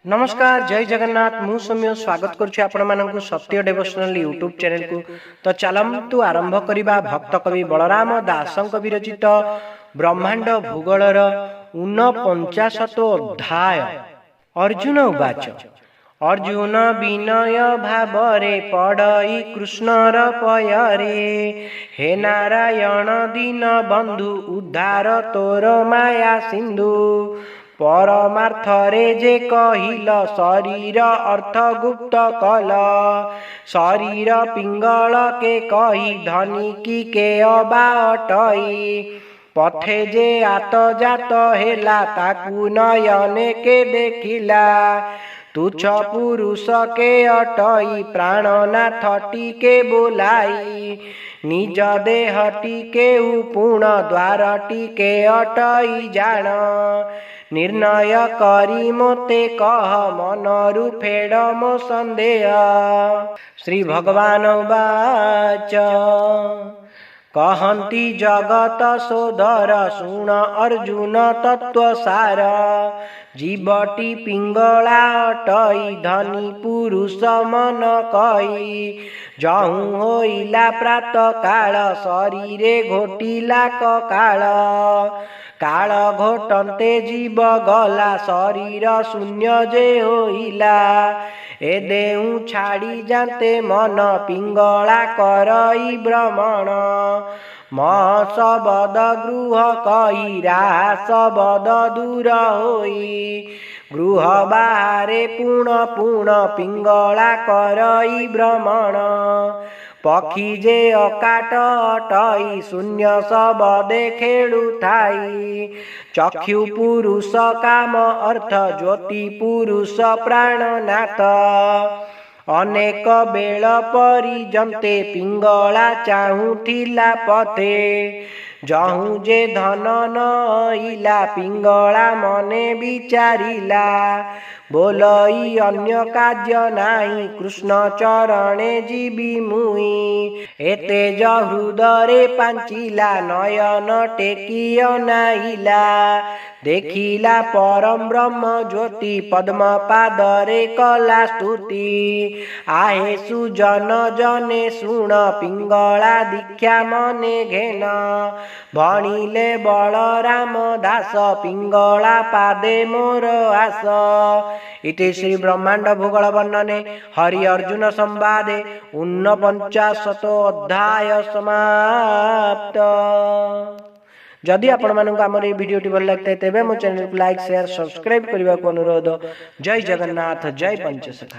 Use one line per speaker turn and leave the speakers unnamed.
नमस्कार जय जगन्नाथ मु सौम्य स्वागत करुछि आपण मानकु सत्य डिवोशनल यूट्यूब चैनल को। तो चलंतु आरंभ करिबा भक्त कवि बलराम दासंक विरचित ब्रह्मांड भूगोलर 49 अध्याय। अर्जुन उवाच अर्जुन विनय भावरे पढ़ई कृष्णर पयरे हे नारायण दीन बंधु उद्धार तोर माया सिंधु परमार्थरे जे कहिल शरीर अर्थ गुप्त कल शरीर पिंगल के कही धनिकी के अबा अटई पथे जे आत जात हेला ताकू नयने के देखिला तुच्छ पुरुष के अटई प्राणनाथ टीके बोलाई निज देह टीके पुण द्वार टीके अटई जान निर्णय करी मोते कह मनरु फेड मो संदेह। श्री भगवान उवाच कहन्ति जगत सोदर शुण अर्जुन तत्वसार जीवटी पिंगला अटई धनी पुरुष मन कई जहु होइला प्रात काल शरीरे घोटिला ककाल काल घोटन्ते जीव गला शरीर शून्य जे होइला ए देहु छाड़ी जाते मन पिंगला करई भ्रमण शबद गृह कही शबद दूर होई गृह बाहरे पुण पुण पिंगला करई भ्रमण पक्षी जे अकाट अटई शून्य शबदे खेलु थाई चक्षु पुरुष काम अर्थ ज्योति पुरुष प्राणनाथ अनेक बेल परिजन्ते पिंगला चाहुथिला पथे जहु जे धन नइला पिंगला मने विचारिला बोलई अन्य कार्य नाही कृष्ण चरणे जीवी मुई एतेज हृदरे पांचिला नयन टेकी अनाइला देखिला परम ब्रह्म ज्योति पद्म पादरे कला स्तुति आहे सुजन जने शुण पिंगला दीक्षा मने घेन भणिले बलराम दास पिंगला पादे मोर आस। इति श्री ब्रह्मांड भूगोल वर्णने हरि अर्जुन संवादे 49 अध्याय समाप्त। जदि आपण मानक आमर ये वीडियो भल लगता है तेबे मो चैनल को लाइक शेयर सब्सक्राइब करने को अनुरोध। जय जगन्नाथ जय पंचसखा।